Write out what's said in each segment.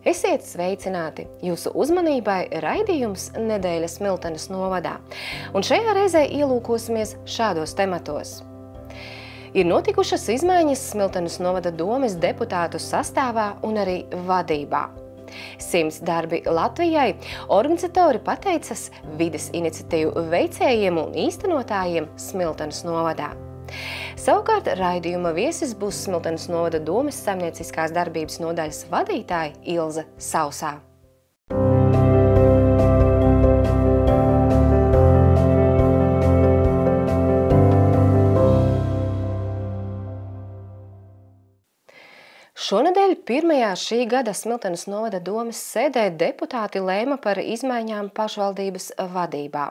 Esiet sveicināti! Jūsu uzmanībai raidījums Nedēļas Smiltenes novadā. Un šajā reizē ielūkosimies šādos tematos. Ir notikušas izmaiņas Smiltenes novada domes deputātu sastāvā un arī vadībā. 100 darbi Latvijai organizatori pateicas vides iniciatīvu veicējiem un īstenotājiem Smiltenes novadā. Savukārt raidījuma viesis būs Smiltenes novada domes saimnieciskās darbības nodaļas vadītāja Ilze Sausā. Šonedēļ pirmajā šī gada Smiltenes novada domes sēdē deputāti lēma par izmaiņām pašvaldības vadībā.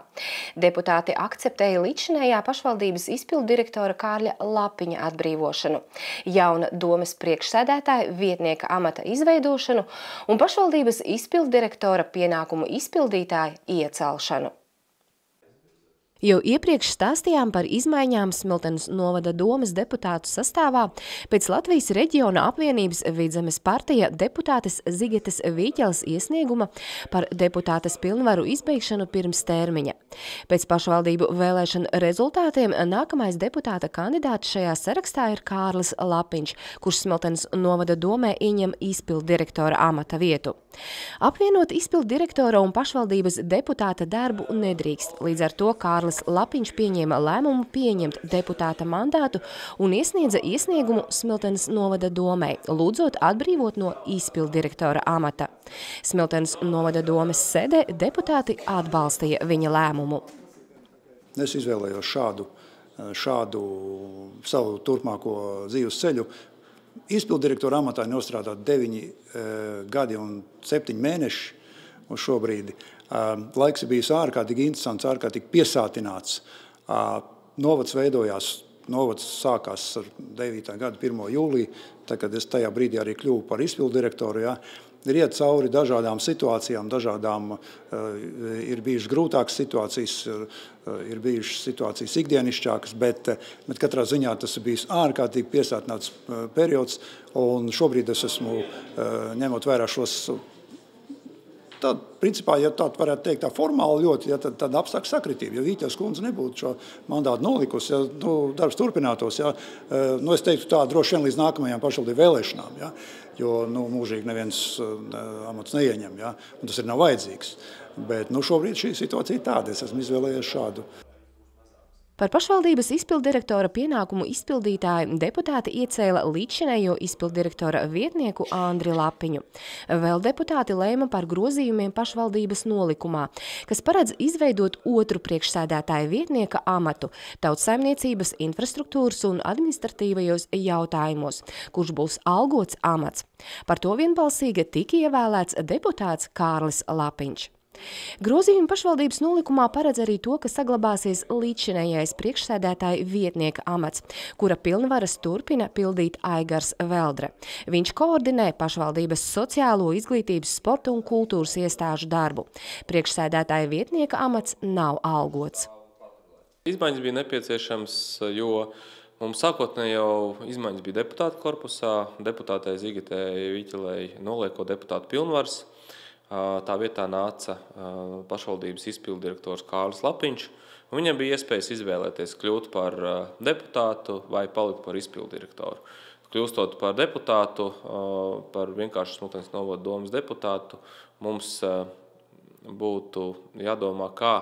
Deputāti akceptēja līdzinējā pašvaldības izpilddirektora Kārļa Lapiņa atbrīvošanu, jauna domes priekšsēdētāja vietnieka amata izveidošanu un pašvaldības izpilddirektora pienākumu izpildītāja iecelšanu. Jau iepriekš stāstījām par izmaiņām Smiltenes novada domes deputātu sastāvā pēc Latvijas reģiona apvienības Vidzemes partija deputātes Zigetes Vīķeles iesnieguma par deputātes pilnvaru izbeigšanu pirms termiņa. Pēc pašvaldību vēlēšanu rezultātiem nākamais deputāta kandidāts šajā sarakstā ir Kārlis Lapiņš, kurš Smiltenes novada domē ieņem izpilddirektora amata vietu. Apvienot izpilddirektora un pašvaldības deputāta darbu nedrīkst, līdz ar to Kārlis Lapiņš pieņēma lēmumu pieņemt deputāta mandātu un iesniedza iesniegumu Smiltenes novada domei, lūdzot atbrīvot no izpilddirektora amata. Smiltenes novada domes sēdē deputāti atbalstīja viņa lēmumu. Es izvēlējos šādu savu turpmāko dzīves ceļu. Izpilddirektora amatā nostrādāt 9 gadi un 7 mēneši uz šo brīdi. Laiks ir bijis ārkārtīgi interesants, ārkārtīgi piesātināts. Novads veidojās, novads sākās ar 9. gada 1. jūliju, tā, kad es tajā brīdī arī kļuvu par izpilddirektoru. Ja. Ir iet cauri dažādām situācijām, ir bijušas grūtākas situācijas, ir bijušas situācijas ikdienišķākas, bet katrā ziņā tas ir bijis ārkārtīgi piesātināts periods, un šobrīd es esmu, ņemot vērā šos, principā, ja tā varētu teikt, tā formāli ļoti, ja tāda apstākļa sakritība. Ja Vīķeles kundze nebūtu šo mandātu nolikusi, ja darbs turpinātos, ja, es teiktu tā droši vien līdz nākamajām pašvaldību vēlēšanām, ja, jo mūžīgi neviens amats neieņem, ja, un tas ir nav vajadzīgs. Bet šobrīd šī situācija ir tāda, es esmu izvēlējies šādu. Par pašvaldības izpilddirektora pienākumu izpildītāju deputāti iecēla līdzinējo izpilddirektora vietnieku Andri Lapiņu. Vēl deputāti lēma par grozījumiem pašvaldības nolikumā, kas paredz izveidot otru priekšsēdētāja vietnieka amatu tautsaimniecības, infrastruktūras un administratīvajos jautājumos, kurš būs algots amats. Par to vienbalsīgi tika ievēlēts deputāts Kārlis Lapiņš. Grozījumi pašvaldības nolikumā paredz arī to, ka saglabāsies līdzinējais priekšsēdētāja vietnieka amats, kura pilnvaras turpina pildīt Aigars Veldre. Viņš koordinē pašvaldības sociālo, izglītības, sporta un kultūras iestāžu darbu. Priekšsēdētāja vietnieka amats nav algots. Izmaiņas bija nepieciešams, jo mums sākotnēji jau izmaiņas bija deputātu korpusā, deputātei Zigetei Vīķelei noliekot deputātu pilnvaras. Tā vietā nāca pašvaldības izpilddirektors Kārlis Lapiņš, un viņam bija iespējas izvēlēties kļūt par deputātu vai palikt par izpilddirektoru. Kļūstot par deputātu, par vienkārši Smiltenes novada domes deputātu, mums būtu jādomā, kā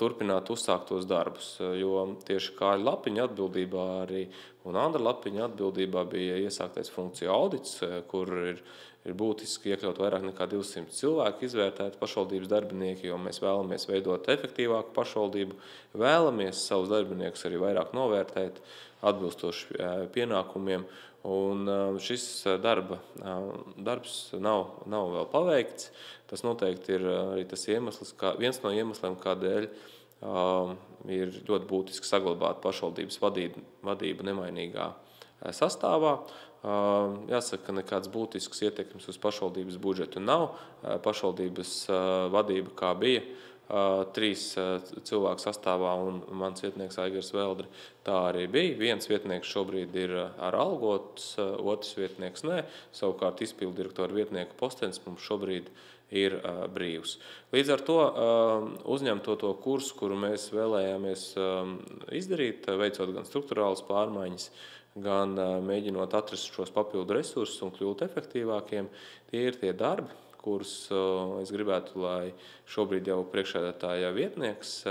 turpināt uzsāktos darbus, jo tieši Kārļa Lapiņa atbildībā arī un Andra Lapiņa atbildībā bija iesāktais funkciju audits, kur ir būtiski iekļaut vairāk nekā 200 cilvēku izvērtēt pašvaldības darbinieki, jo mēs vēlamies veidot efektīvāku pašvaldību, vēlamies savus darbiniekus arī vairāk novērtēt, atbilstoši pienākumiem, un šis darbs nav vēl paveikts. Tas noteikti ir arī tas iemesls, viens no iemesliem, kādēļ ir ļoti būtiski saglabāt pašvaldības vadību nemainīgā sastāvā. Jāsaka, ka nekāds būtisks ietekmes uz pašvaldības budžetu nav. Pašvaldības vadība, kā bija, 3 cilvēku sastāvā un mans vietnieks Aigars Veldri. Tā arī bija. Viens vietnieks šobrīd ir ar algots, otrs vietnieks nē. Savukārt izpildu direktora vietnieku postenis mums šobrīd ir brīvs. Līdz ar to uzņemto to kursu, kuru mēs vēlējāmies izdarīt, veicot gan strukturālas pārmaiņas, gan mēģinot atrast šos papildu resursus un kļūt efektīvākiem, tie ir tie darbi, kurus es gribētu, lai šobrīd jau priekšsēdētāja vietnieks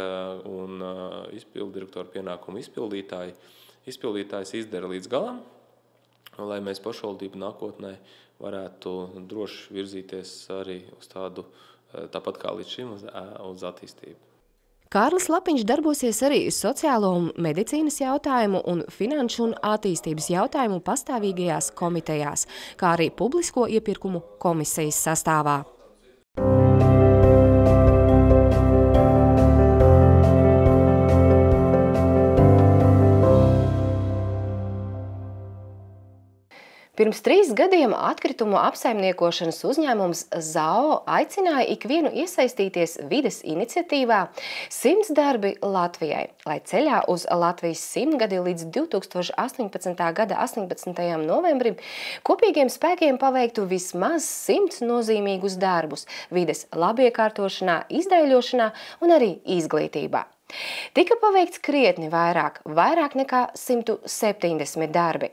un izpildu direktora pienākumu izpildītājs izdara līdz galam, lai mēs pašvaldību nākotnē varētu droši virzīties arī uz tādu, tāpat kā līdz šim, uz attīstību. Kārlis Lapiņš darbosies arī sociālo un medicīnas jautājumu un finanšu un attīstības jautājumu pastāvīgajās komitejās, kā arī publisko iepirkumu komisijas sastāvā. Pirms 3 gadiem atkritumu apsaimniekošanas uzņēmums ZAO aicināja ikvienu iesaistīties vides iniciatīvā 100 darbi Latvijai, lai ceļā uz Latvijas 100-gadi līdz 2018. gada 18. novembrim kopīgiem spēkiem paveiktu vismaz 100 nozīmīgus darbus vides labiekārtošanā, izdaiļošanā un arī izglītībā. Tika paveikts krietni vairāk nekā 170 darbi.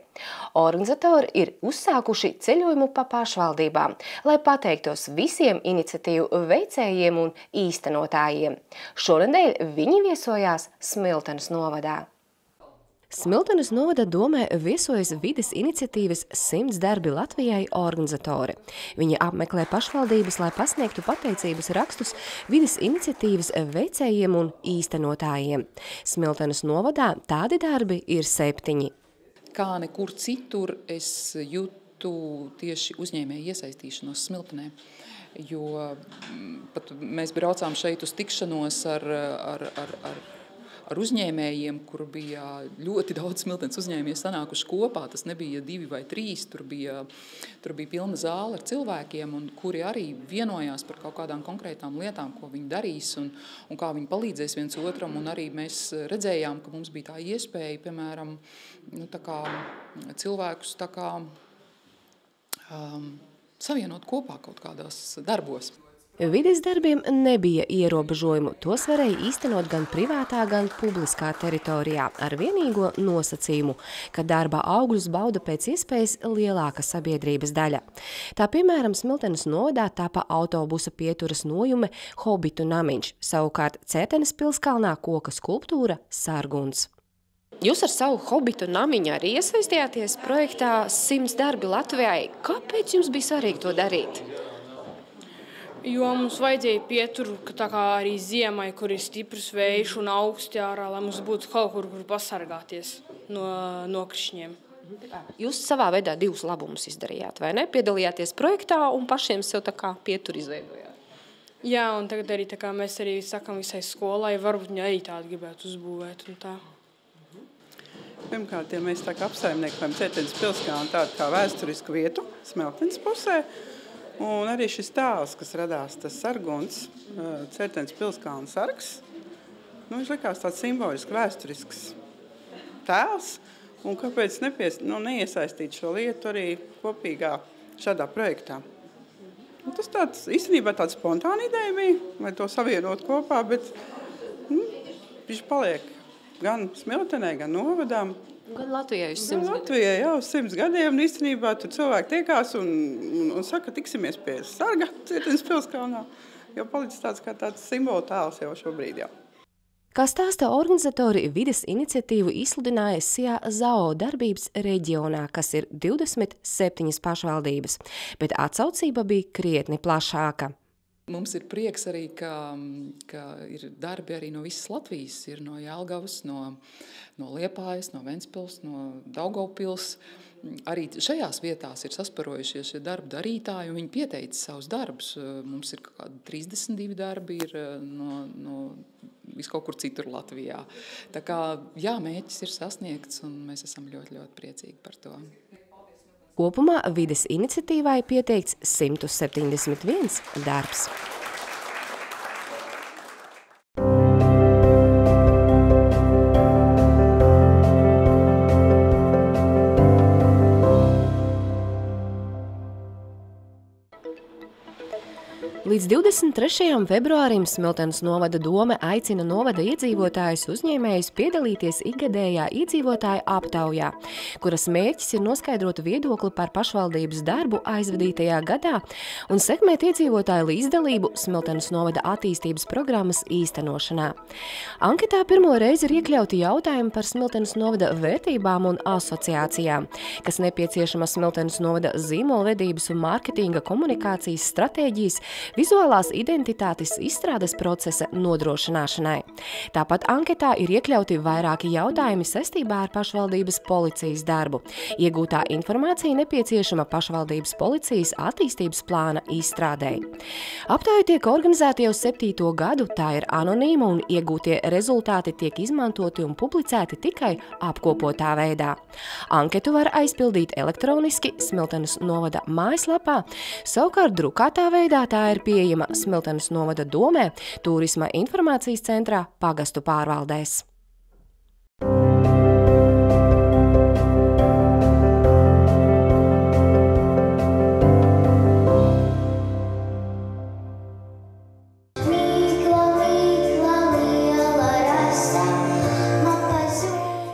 Organizatori ir uzsākuši ceļojumu pa pašvaldībām, lai pateiktos visiem iniciatīvu veicējiem un īstenotājiem. Šonedēļ viņi viesojās Smiltenes novadā. Smiltenes novada domē viesojas vides iniciatīvas 100 darbi Latvijai organizatori. Viņi apmeklē pašvaldības, lai pasniegtu pateicības rakstus vides iniciatīvas veicējiem un īstenotājiem. Smiltenes novadā tādi darbi ir 7. Kā nekur citur es jūtu tieši uzņēmēju iesaistīšanos Smiltenē, jo pat mēs braucām šeit uz tikšanos ar uzņēmējiem, kur bija ļoti daudz Smiltenes uzņēmēji sanākuši kopā. Tas nebija 2 vai 3, tur bija pilna zāle ar cilvēkiem, un kuri arī vienojās par kaut kādām konkrētām lietām, ko viņi darīs un kā viņi palīdzēs viens otram. Un arī mēs redzējām, ka mums bija tā iespēja, piemēram, cilvēkus savienot kopā kaut kādās darbos. Vides darbiem nebija ierobežojumu, tos varēja īstenot gan privātā, gan publiskā teritorijā, ar vienīgo nosacījumu, ka darba augļus bauda pēc iespējas lielāka sabiedrības daļa. Tā piemēram Smiltenes novadā tapa autobusa pieturas nojume Hobitu namiņš, savukārt Cērtenes pilskalnā koka skulptūra Sarguns. Jūs ar savu Hobitu namiņu arī iesaistījāties projektā 100 darbi Latvijai. Kāpēc jums bija svarīgi to darīt? Jo mums vajadzēja pieturu, tā kā arī ziemai, kur ir stiprs vējš un augsti ārā, lai mums būtu kaut kur pasargāties no nokrišņiem. Jūs savā veidā 2 labumus izdarījāt, vai ne? Piedalījāties projektā un pašiem sev tā kā pieturu izveidojāt. Jā, un tagad arī tā kā mēs arī sakam visai skolai, varbūt viņi arī tādu gribētu uzbūvēt un tā. Pirmkārt, ja mēs tā kā apsaimniekojam Cērtenes pilskalnu tādu kā vēsturisku vietu Smiltenes pusē, un arī šis tēls, kas radās, tas sarguns, Cērtenes pilskalna sargs, viņš likās tāds simboliski vēsturisks tēls, un kāpēc neiesaistīt šo lietu arī kopīgā šādā projektā. Un tas īstenībā tāda spontāna ideja bija, lai to savienot kopā, bet viņš paliek gan Smiltenē, gan novadām. Gan Latvijai uz 100 gadiem. Latvijai jau uz 100 gadiem, un īstenībā tur cilvēki tiekās un saka, tiksimies pie sarga Cērtenes pilskalnā, jo palicis tāds simbola tēls jau šobrīd jau. Kā stāsta organizatori, vides iniciatīvu izsludināja Sijā ZAO darbības reģionā, kas ir 27 pašvaldības, bet atsaucība bija krietni plašāka. Mums ir prieks arī, ka ir darbi arī no visas Latvijas. Ir no Jelgavas, no Liepājas, no Ventspils, no Daugavpils. Arī šajās vietās ir sasparojušies šie darba darītāji, un viņi pieteica savus darbus. Mums ir kādi 32 darbi ir no viskaut kur citur Latvijā. Tā kā, jā, mērķis ir sasniegts, un mēs esam ļoti, ļoti priecīgi par to. Kopumā vides iniciatīvai pieteikts 171 darbs. Līdz 23. februārim Smiltenes novada dome aicina novada iedzīvotājus uzņēmējus piedalīties ikgadējā iedzīvotāju aptaujā, kuras mērķis ir noskaidrot viedokli par pašvaldības darbu aizvadītajā gadā un sekmēt iedzīvotāju līdzdalību Smiltenes novada attīstības programmas īstenošanā. Anketā pirmo reizi ir iekļauti jautājumi par Smiltenes novada vērtībām un asociācijām, kas nepieciešama Smiltenes novada zīmolvedības un mārketinga komunikācijas stratēģijas, vizuālās identitātes izstrādes procesa nodrošināšanai. Tāpat anketā ir iekļauti vairāki jautājumi saistībā ar pašvaldības policijas darbu. Iegūtā informācija nepieciešama pašvaldības policijas attīstības plāna izstrādei. Aptāja tiek organizēta jau 7. gadu, tā ir anonīma un iegūtie rezultāti tiek izmantoti un publicēti tikai apkopotā veidā. Anketu var aizpildīt elektroniski Smiltenes novada mājaslapā, savukārt drukātā veidā tā ir pieejama Smiltenes novada domē, Turisma informācijas centrā pagastu pārvaldēs.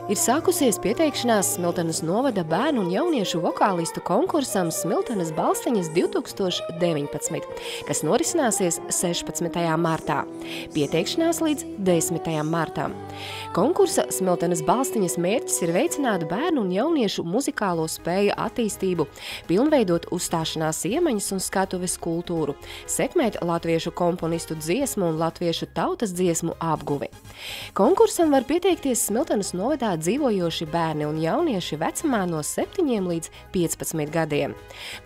Ir sākusies pieteikšanās Smiltenes novada bērnu un jauniešu vokālistu konkursam Smiltenes balstiņas 2019, kas norisināsies 16. martā. Pieteikšanās līdz 10. martam. Konkursa Smiltenes balstiņas mērķis ir veicināt bērnu un jauniešu muzikālo spēju attīstību, pilnveidot uzstāšanās iemaņas un skatuves kultūru, sekmēt latviešu komponistu dziesmu un latviešu tautas dziesmu apguvi. Konkursam var pieteikties Smiltenes novadā dzīvojoši bērni un jaunieši vecumā no 7 līdz 15 gadiem.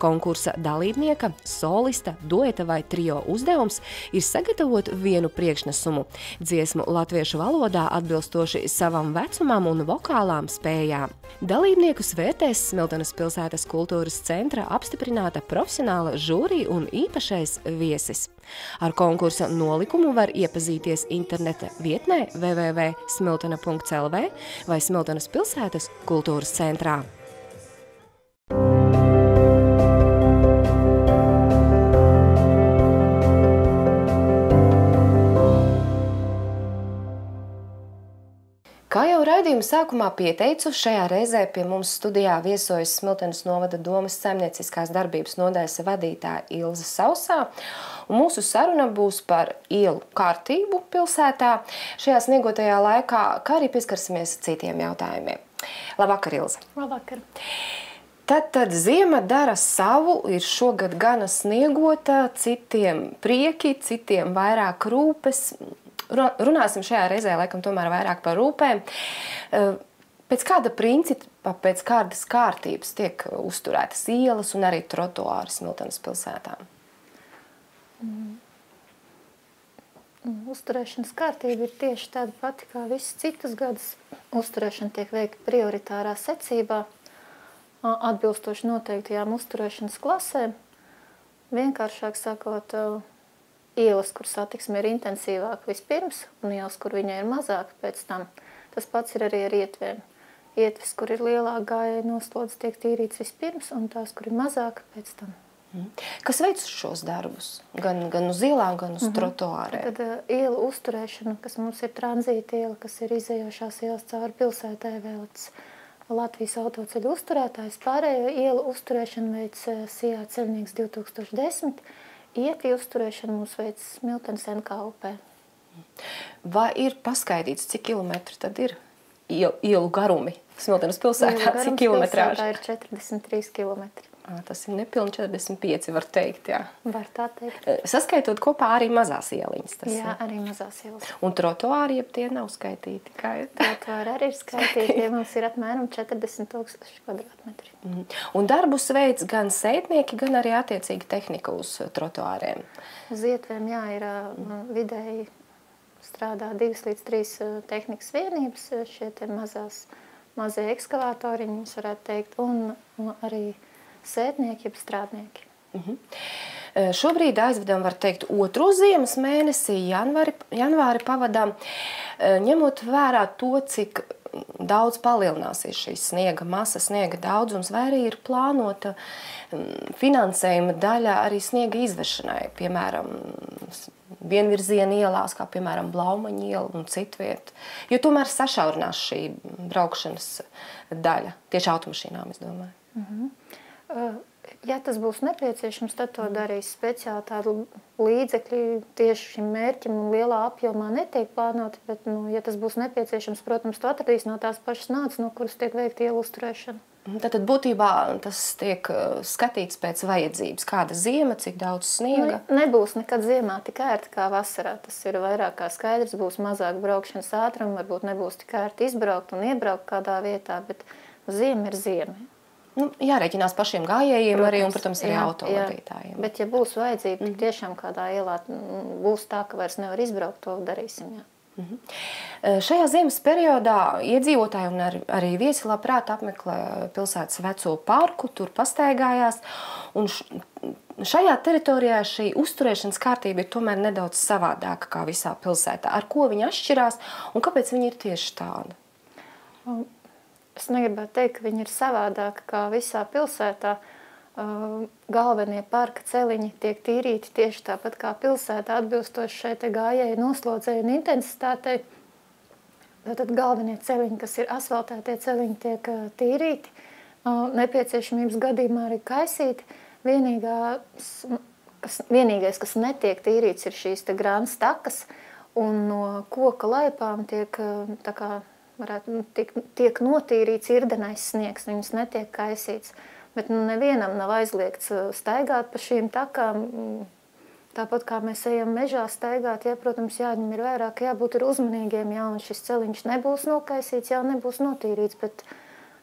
Konkursa dalībnieka, solista, dueta vai trio uzdevums ir sagatavot vienu priekšnesumu, dziesmu latviešu valodā atbilstoši savam vecumam un vokālām spējām. Dalībniekus vērtēs Smiltenes pilsētas kultūras centra apstiprināta profesionāla žūrija un īpašais viesis. Ar konkursa nolikumu var iepazīties interneta vietnē www.smiltene.lv vai Smiltenes pilsētas kultūras centrā. Kā jau raidījuma sākumā pieteicu, šajā reizē pie mums studijā viesojas Smiltenes novada domes saimnieciskās darbības nodaļas vadītāja Ilze Sausā, un mūsu saruna būs par ielu kārtību pilsētā šajā sniegotajā laikā, kā arī pieskarsimies citiem jautājumiem. Labvakar, Ilze! Labvakar! Tad ziema dara savu, ir šogad gana sniegota, citiem prieki, citiem vairāk rūpes. Runāsim šajā reizē, laikam, tomēr vairāk par rūpēm. Pēc kāda principa, pēc kādas kārtības tiek uzturētas ielas un arī trotuāri Smiltenes pilsētām? Uzturēšanas kārtība ir tieši tāda pati kā visas citas gadus. Uzturēšana tiek veikta prioritārā secībā, atbilstoši noteiktajām uzturēšanas klasēm. Vienkāršāk sakot, ielas, kur satiksme ir intensīvāka vispirms, un ielas, kur viņa ir mazāka pēc tam. Tas pats ir arī ar ietvēm. Ietves, kur ir lielāka gājēja noslodze, tiek tīrīts vispirms, un tās, kur ir mazāka pēc tam. Kas veic šos darbus? Gan uz ielām, gan uz trotuāriem? Tad ielu uzturēšana, kas mums ir tranzīta iela, kas ir izējošās ielas cauri pilsētē vēlēts Latvijas autoceļu uzturētājs. Pārējo ielu uzturēšanu veic Sijā ceļnieks 2010. Ietvi uzturēšanu mums veic Smiltenes NKUP. Vai ir paskaidīts, cik kilometri tad ir ielu garumi Smiltenes pilsētā? Cik kilometrāži? Pilsētā ir 43 kilometri. Tas ir nepilni 45, var teikt, jā. Var tā teikt. Saskaitot kopā arī mazās ieliņas. Jā, arī mazās ielas. Un trotuāri, ja tie nav skaitīti? Kā ir? Trotuāri arī ir skaitīti, tie mums ir apmēram 40,000 kvadrātmetri. Un darbus veids gan sētnieki, gan arī attiecīgi tehnika uz trotuāriem? Uz ietvēm, jā, ir vidēji strādā 2 līdz 3 tehnikas vienības, šie te mazie ekskavātori, viņus varētu teikt, un arī sētnieki, jeb strādnieki. Šobrīd aizvedam, var teikt, otro ziemas mēnesi, janvāri pavadām. Ņemot vērā to, cik daudz palielināsies šīs sniega masa, sniega daudzums, vai arī ir plānota finansējuma daļa arī sniega izvešanai, piemēram, vienvirziena ielās, kā piemēram Blaumaņa iela un citviet. Jo tomēr sašaurinās šī braukšanas daļa, tieši automašīnām, es domāju. Ja tas būs nepieciešams, tad to darīs speciāli tādu līdzekļi tieši šim mērķim un lielā apjomā netiek plānoti, bet, ja tas būs nepieciešams, protams, to atradīs no tās pašas naudas, no kuras tiek veikta ielu uzturēšana. Tātad būtībā tas tiek skatīts pēc vajadzības. Kāda ziema, cik daudz sniega? Nebūs nekad ziemā tik ērti kā vasarā. Tas ir vairāk kā skaidrs, būs mazāk braukšanas ātruma, varbūt nebūs tik ērti izbraukt un iebraukt kādā vietā, bet ziema ir ziema. Jārēķinās pašiem gājējiem arī un, protams, arī autovadītājiem. Bet ja būs vajadzība, tik tiešām kādā ielā būs tā, ka vairs nevar izbraukt, to darīsim, jā. Šajā ziemas periodā iedzīvotāji un arī viesi labprāt apmeklē pilsētas veco parku, tur pastaigājās. Un šajā teritorijā šī uzturēšanas kārtība ir tomēr nedaudz savādāka kā visā pilsētā. Ar ko viņi atšķirās un kāpēc viņi ir tieši tāda? Es negribētu teikt, ka viņi ir savādāki kā visā pilsētā. Galvenie parka celiņi tiek tīrīti tieši tāpat kā pilsētā, atbilstoši šai te gājēju noslodzei un intensitātei. Tātad galvenie celiņi, kas ir asfaltētie celiņi, tiek tīrīti. Nepieciešamības gadījumā arī kaisīti. Vienīgais, kas netiek tīrīts, ir šīs te grānas takas, un no koka laipām tiek notīrīts irdenais sniegs, viņas netiek kaisīts. Bet nevienam nav aizliegts staigāt pa šīm takām. Tāpat kā mēs ejam mežā staigāt, protams, jāņem ir vērā, ka jābūt ir uzmanīgiem, un šis celiņš nebūs nokaisīts, nebūs notīrīts, bet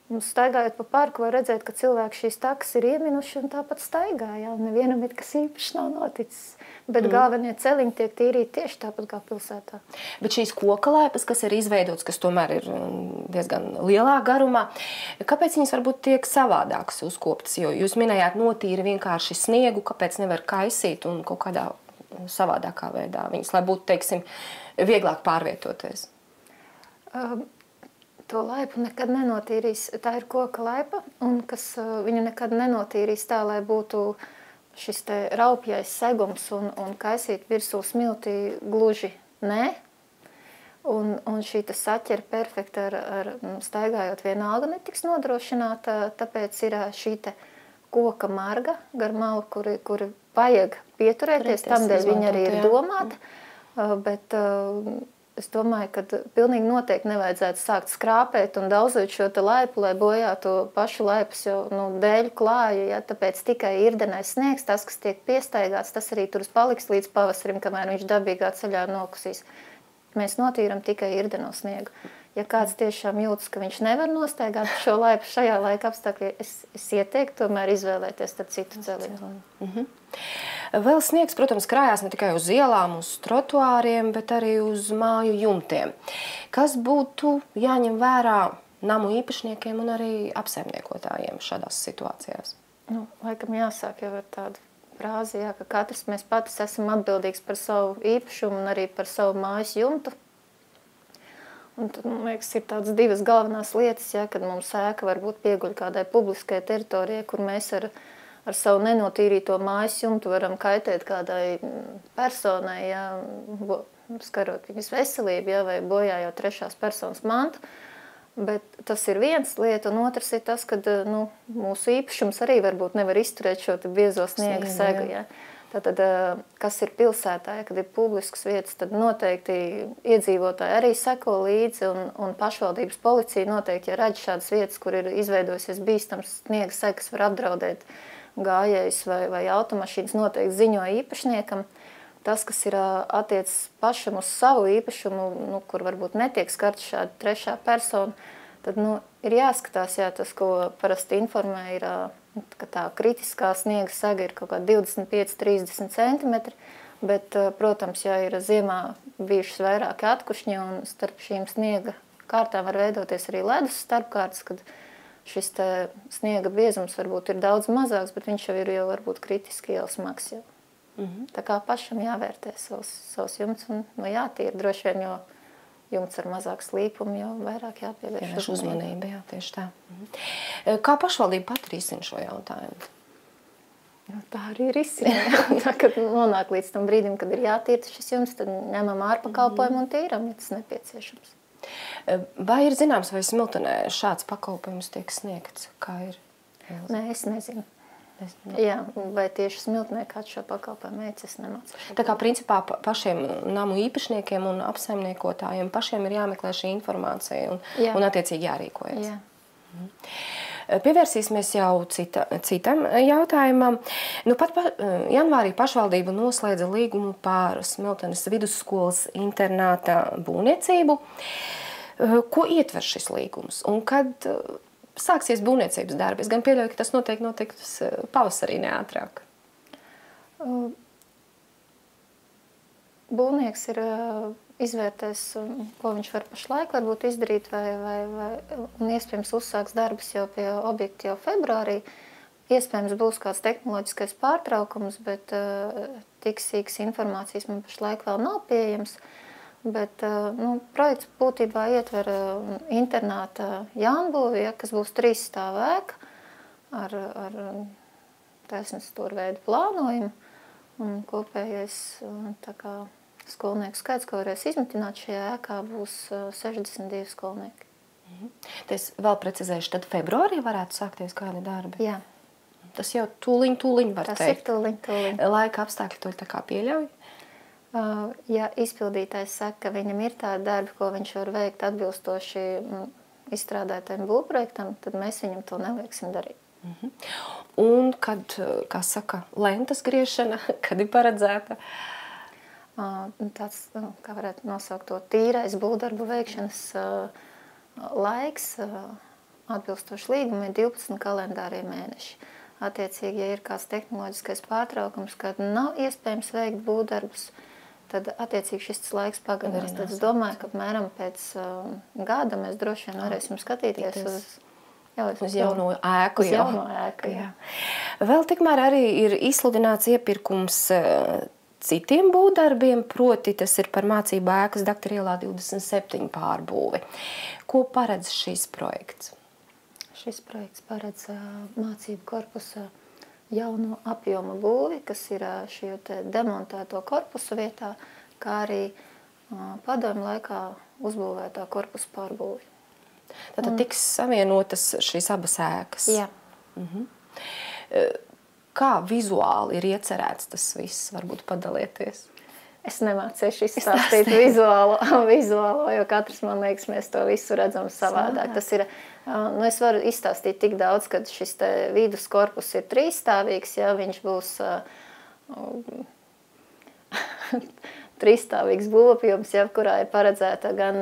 staigājot pa parku var redzēt, ka cilvēki šīs takas ir ieminuši un tāpat staigā, un nevienam ir kas īpaši nav noticis. Bet galvenie celiņi tiek tīrīti tieši tāpat kā pilsētā. Bet šīs koka laipas, kas ir izveidotas, kas tomēr ir diezgan lielā garumā, kāpēc viņas varbūt tiek savādākas uzkoptas? Jo jūs minējāt notīri vienkārši sniegu, kāpēc nevar kaisīt un kaut kādā savādākā veidā viņas, lai būtu, teiksim, vieglāk pārvietoties? To laipu nekad nenotīrīs. Tā ir koka laipa, un kas viņu nekad nenotīrīs tā, lai būtu šis te raupjais segums un kaisīt virsū smiltī gluži nē. Un šī te saķera perfekta ar staigājot vienalga netiks nodrošināta, tāpēc ir šī te koka marga gar malu, kuri vajag pieturēties, tamdēļ viņa arī ir domāta, bet es domāju, ka pilnīgi noteikti nevajadzētu sākt skrāpēt un daudzot šo te laipu, lai bojātu pašu laipas jau dēļu klāju, tāpēc tikai irdenais sniegs, tas, kas tiek piestaigāts, tas arī tur paliks līdz pavasarim, kamēr viņš dabīgā ceļā nokusīs. Mēs notīram tikai irdeno sniegu. Ja kāds tiešām jūtas, ka viņš nevar nostaigāt šo laipu šajā laika apstākļā, es ieteiktu tomēr izvēlēties tad citu celiņu. Vēl sniegs, protams, krājās ne tikai uz ielām, uz trotuāriem, bet arī uz māju jumtiem. Kas būtu jāņem vērā namu īpašniekiem un arī apsaimniekotājiem šādās situācijās? Laikam jāsāk jau ar tādu frāzi, ka katrs mēs patys esam atbildīgs par savu īpašumu un arī par savu mājas jumtu. Un tad, man liekas, ir tādas divas galvenās lietas, kad mums ēka varbūt pieguļ kādai publiskai teritorijai, kur mēs ar savu nenotīrīto mājas jumtu varam kaitēt kādai personai, skarot viņas veselību, vai bojājot trešās personas mantu. Bet tas ir viens lieta, un otrs ir tas, ka mūsu īpašums arī varbūt nevar izturēt šo biezo sniega segu. Tātad, kas ir pilsētā, kad ir publiskas vietas, tad noteikti iedzīvotāji arī seko līdzi, un pašvaldības policija noteikti, ja redz šādas vietas, kur ir izveidojusies bīstams sniega segas, var apdraudēt gājējus vai automašīnas, noteikti ziņo īpašniekam. Tas, kas ir attiecis pašam uz savu īpašumu, kur varbūt netiek skarta šāda trešā persona, tad ir jāskatās, tas, ko parasti informē, ir, ka tā kritiskā sniega sega ir kaut kā 25-30 centimetri, bet, protams, ja ir ziemā bijušas vairāki atkušņi un starp šīm sniega kārtām var veidoties arī ledus starpkārtas, kad šis sniega biezums varbūt ir daudz mazāks, bet viņš jau ir varbūt kritiski jau smags jau. Tā kā pašam jāvērtē savs jumts un jātīra droši vien, jo jumts ar mazāk slīpumu, jo vairāk jāpievērš uzmanība. Jā, tieši tā. Kā pašvaldība pat risina šo jautājumu? Tā arī ir izsina. Kad nonāk līdz tam brīdim, kad ir jātīra šis jumts, tad ņemam ārpakalpojumu un tīram, ja tas nepieciešams. Vai ir zināms, vai Smiltenē šāds pakalpojums tiek sniegts? Kā ir? Nē, es nezinu. Jā, vai tieši Smiltenē kāds šo pakalpojumu veic, es nemācu. Tā kā principā pašiem namu īpašniekiem un apsaimniekotājiem pašiem ir jāmeklē šī informācija un attiecīgi jārīkojas. Jā. Pievērsīsimies jau citam jautājumam. Pat janvārī pašvaldība noslēdza līgumu par Smiltenes vidusskolas internāta būvniecību. Ko ietver šis līgums? Un kad sāksies būvniecības darbi? Es gan pieļauju, ka tas notiks pavasarī neātrāk. Būvnieks ir izvērtēs, ko viņš var pašlaik varbūt izdarīt, un iespējams uzsāks darbus jau pie objekta jau februārī. Iespējams būs kāds tehnoloģiskais pārtraukums, bet tik sīkas informācijas man pašlaik vēl nav pieejams. Bet projekts būtībā ietver internāta jaunbūvi, kas būs 3 stāvu ēka ar taisnstūrveidu plānojumu. Un kopējais skolnieku skaits, ko varēs izmitināt šajā ēkā, būs 62 skolnieki. Es vēl precizēšu, tad februārī varētu sākties kādi darbi? Jā. Tas jau tūliņ var teikt. Tas ir tūliņ. Laika apstākļi to tā kā pieļauj? Ja izpildītājs saka, ka viņam ir tādi darbi, ko viņš var veikt atbilstoši izstrādātajam būvprojektam, tad mēs viņam to nelieksim darīt. Un kad, kā saka, lentas griešana, kad ir paredzēta? Tāds, kā varētu nosaukt to, tīrais būvdarbu veikšanas laiks atbilstoši līgumam ir 12 kalendārie mēneši. Attiecīgi, ja ir kāds tehnoloģiskais pārtraukums, kad nav iespējams veikt būvdarbus, tad attiecīgi šis laiks pagarinās. Tad es domāju, ka apmēram pēc gada mēs droši vien varēsim skatīties uz jauno ēku. Uz jauno ēku, jā. Vēl tikmēr arī ir izsludināts iepirkums citiem būvdarbiem, proti tas ir par mācību ēkas Daktera ielā 27 pārbūvi. Ko paredz šis projekts? Šis projekts paredz mācību korpusa jauno apjoma būvi, kas ir šī demontēto korpusu vietā, kā arī padomju laikā uzbūvētā korpusa pārbūvi. Tātad tiks savienotas šīs abas ēkas? Jā. Kā vizuāli ir iecerēts tas viss? Varbūt padalieties. Es nemācīšu izstāstīt vizuālo, jo katrs, man liekas, mēs to visu redzam savādāk. Tas ir, es varu izstāstīt tik daudz, kad šis vidus korpus ir 3-stāvīgs, ja viņš būs 3-stāvīgs būvapjoms, ja, kurā ir paredzēta gan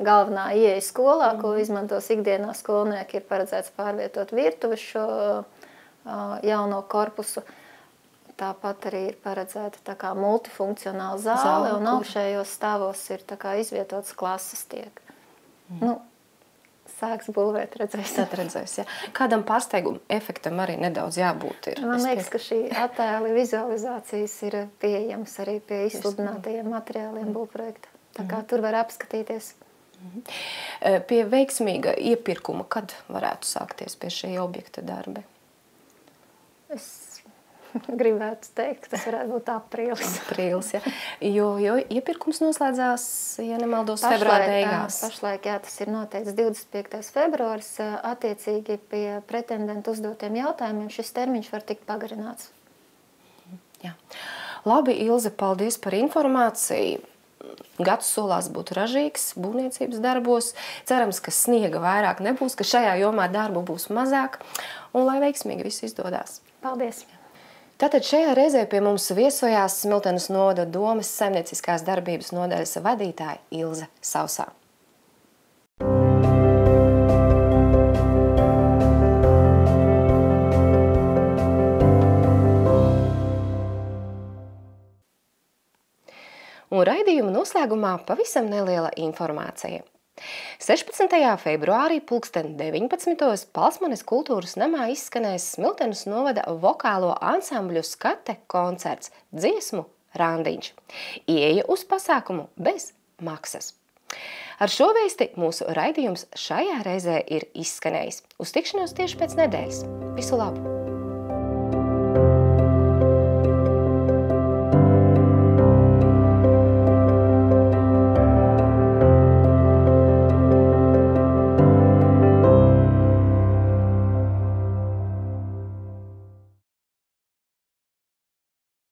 galvenā ieeja skolā, ko izmantos ikdienā skolnieki, ir paredzēts pārvietot virtuvi šo jauno korpusu. Tāpat arī ir paredzēta tā kā multifunkcionāla zāle, un augšējos stāvos ir tā kā izvietotas klases tiek. Sāks būvēt, redzēs. Tad redzēs, jā. Kādam pārsteiguma efektam arī nedaudz jābūt ir? Man liekas, ka šī attēli vizualizācijas ir pieejams arī pie izsludinātajiem materiāliem būvprojekta. Tā kā tur var apskatīties. Pie veiksmīga iepirkuma, kad varētu sākties pie šī objekta darbi? Es gribētu teikt, ka tas varētu būt aprīlis. Aprīlis, jā. Jo iepirkums noslēdzās, ja nemaldos, februāra beigās. Pašlaik, jā, tas ir noteikts 25. februāris. Attiecīgi pie pretendentu uzdotiem jautājumiem šis termiņš var tikt pagarināts. Jā. Labi, Ilze, paldies par informāciju. Gads solās būt ražīgs būvniecības darbos. Cerams, ka sniega vairāk nebūs, ka šajā jomā darbu būs mazāk. Un lai veiksmīgi viss izdodās. Paldies! Tātad šajā reizē pie mums viesojās Smiltenes novada domes saimnieciskās darbības nodaļas vadītāja Ilze Sausā. Un raidījuma noslēgumā pavisam neliela informācija. 16. februārī 19:00 Palsmanes kultūras namā izskanēs Smiltenes novada vokālo ansambļu Skate koncerts Dziesmu randiņš. Ieeja uz pasākumu bez maksas. Ar šo vēsti mūsu raidījums šajā reizē ir izskanējis. Uz tikšanos tieši pēc nedēļas. Visu labu!